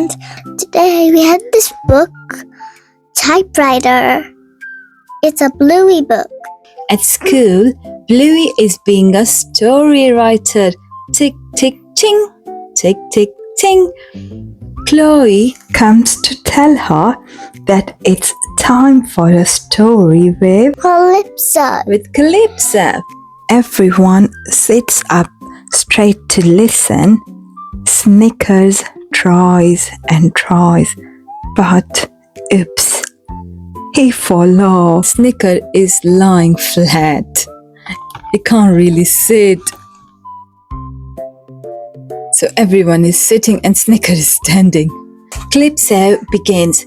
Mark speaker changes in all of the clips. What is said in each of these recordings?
Speaker 1: friends. Today we have this book, Typewriter. It's a Bluey book.
Speaker 2: At school, Bluey is being a story writer. Tick, tick, ting. Tick, tick, ting. Chloe comes to tell her that it's time for a story with Calypso. Everyone sits up straight to listen. Snickers tries and tries, but oops, he falls off. Snicker is lying flat. He can't really sit. So everyone is sitting and Snicker is standing. Calypso begins.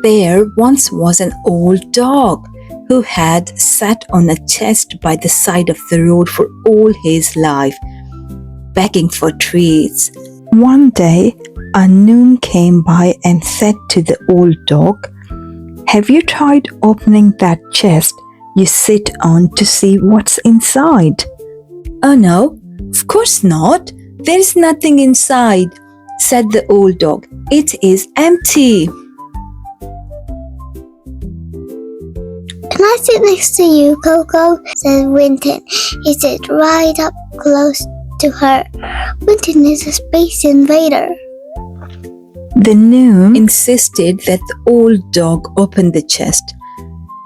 Speaker 2: There once was an old dog who had sat on a chest by the side of the road for all his life, begging for treats. One day, a gnome came by and said to the old dog, "Have you tried opening that chest you sit on to see what's inside?" "Oh no, of course not. There's nothing inside," said the old dog. "It is empty."
Speaker 1: Can I sit next to you, Coco? Said Winton. He sat right up close to her. Winton is a space invader.
Speaker 2: The gnome insisted that the old dog open the chest.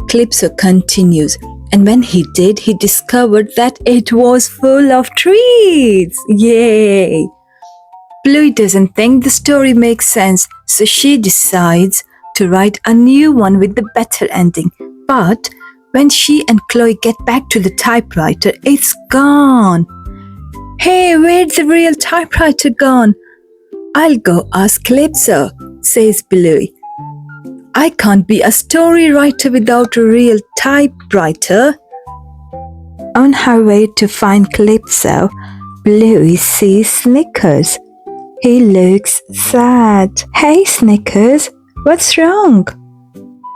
Speaker 2: Calypso continues, and when he did, he discovered that it was full of treats. Yay! Bluey doesn't think the story makes sense, so she decides to write a new one with the better ending. But when she and Chloe get back to the typewriter, it's gone. "Hey, where'd the real typewriter gone?" "I'll go ask Calypso," says Bluey. "I can't be a story writer without a real typewriter." On her way to find Calypso, Bluey sees Snickers. He looks sad. "Hey, Snickers, what's wrong?"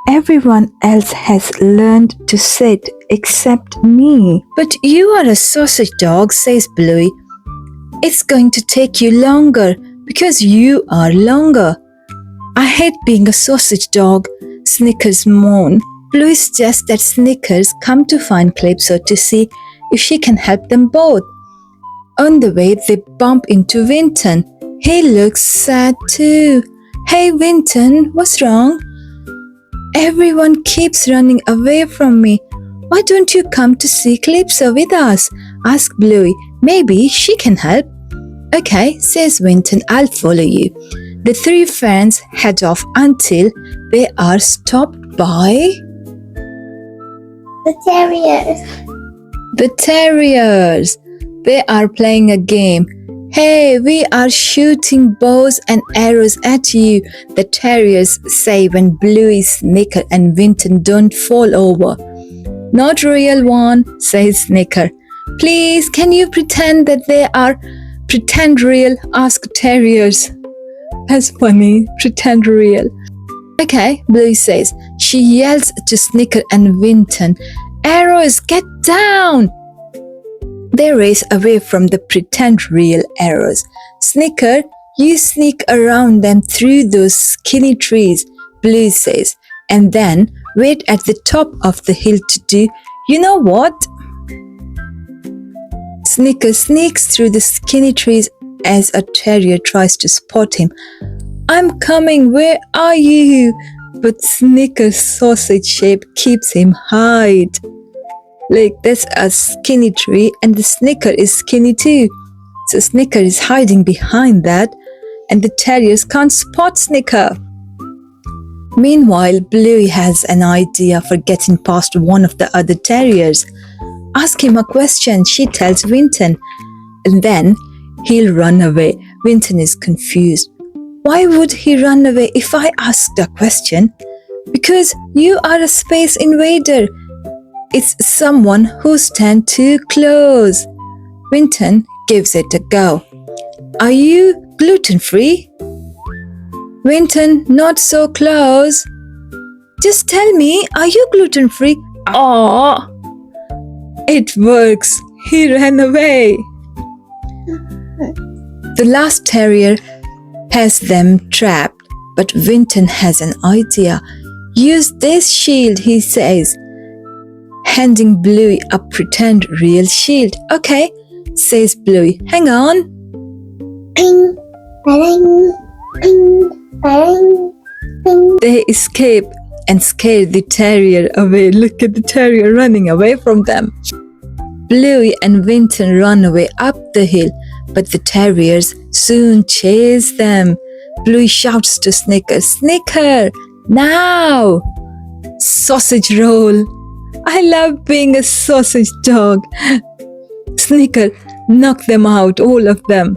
Speaker 2: "Everyone else has learned to sit except me." "But you are a sausage dog," says Bluey. "It's going to take you longer because you are longer." "I hate being a sausage dog," Snickers moaned. Bluey suggests that Snickers come to find Calypso to see if she can help them both. On the way, they bump into Winton. He looks sad too. "Hey, Winton, what's wrong?" "Everyone keeps running away from me. Why don't you come to see Calypso with us?" asks Bluey. "Maybe she can help." "Okay," says Winton, "I'll follow you." The three friends head off until they are stopped by
Speaker 1: The terriers.
Speaker 2: the terriers. They are playing a game. "Hey, we are shooting bows and arrows at you," the terriers say when Bluey, Snicker and Winton don't fall over. "Not real one," says Snicker. "Please, can you pretend that they are pretend real?" ask terriers. That's funny, pretend real. "Okay," Bluey says. She yells to Snicker and Winton, "Arrows, get down!" They race away from the pretend real arrows. "Snicker, you sneak around them through those skinny trees," Bluey says, "and then wait at the top of the hill to do you know what?" Snicker sneaks through the skinny trees as a terrier tries to spot him. "I'm coming, where are you?" But Snicker's sausage shape keeps him hide. Like, there's a skinny tree and the Snicker is skinny too. So Snicker is hiding behind that and the terriers can't spot Snicker. Meanwhile, Bluey has an idea for getting past one of the other terriers. "Ask him a question," she tells Winton, and then he'll run away. Winton is confused. "Why would he run away if I asked a question?" "Because you are a space invader. It's someone who stands too close." Winton gives it a go. "Are you gluten-free?" "Winton, not so close." "Just tell me, are you gluten-free?" "Aww." It works. He ran away. The last terrier has them trapped. But Winton has an idea. Use this shield, he says, handing Bluey a pretend real shield. Okay, says Bluey. Hang on.
Speaker 1: Ping, ba-ding, ping, ba-ding, ping.
Speaker 2: They escape and scare the terrier away. Look at the terrier running away from them. Bluey and Winton run away up the hill, but the terriers soon chase them. Bluey shouts to Snicker, Snicker, now! Sausage roll. I love being a sausage dog. Snicker, knock them out, all of them.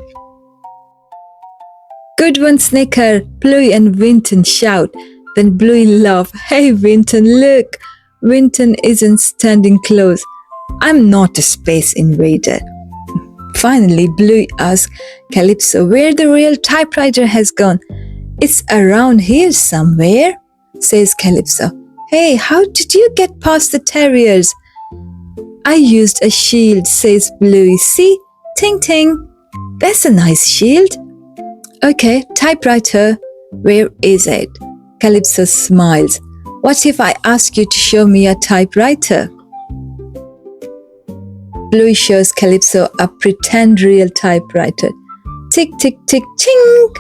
Speaker 2: Good one, Snicker, Bluey and Winton shout. Then Bluey laughs. Hey, Winton, look. Winton isn't standing close. I'm not a space invader. Finally, Bluey asks Calypso where the real typewriter has gone. It's around here somewhere, says Calypso. Hey, how did you get past the terriers? I used a shield, says Bluey. See? Ting ting. That's a nice shield. Okay, typewriter. Where is it? Calypso smiles. What if I ask you to show me a typewriter? Bluey shows Calypso a pretend real typewriter. Tick, tick, tick, ching!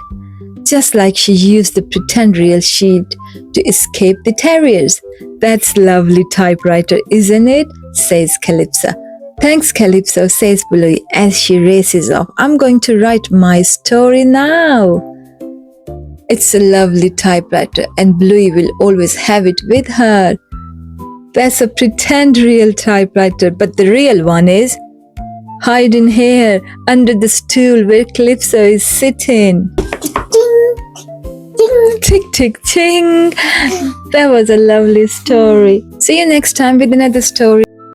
Speaker 2: Just like she used the pretend real shield to escape the terriers. That's lovely typewriter, isn't it? Says Calypso. Thanks, Calypso, says Bluey as she races off. I'm going to write my story now. It's a lovely typewriter and Bluey will always have it with her. That's a pretend real typewriter, but the real one is hiding here under the stool where Calypso is sitting. Tick, tick, ting. That was a lovely story. See you next time with another story.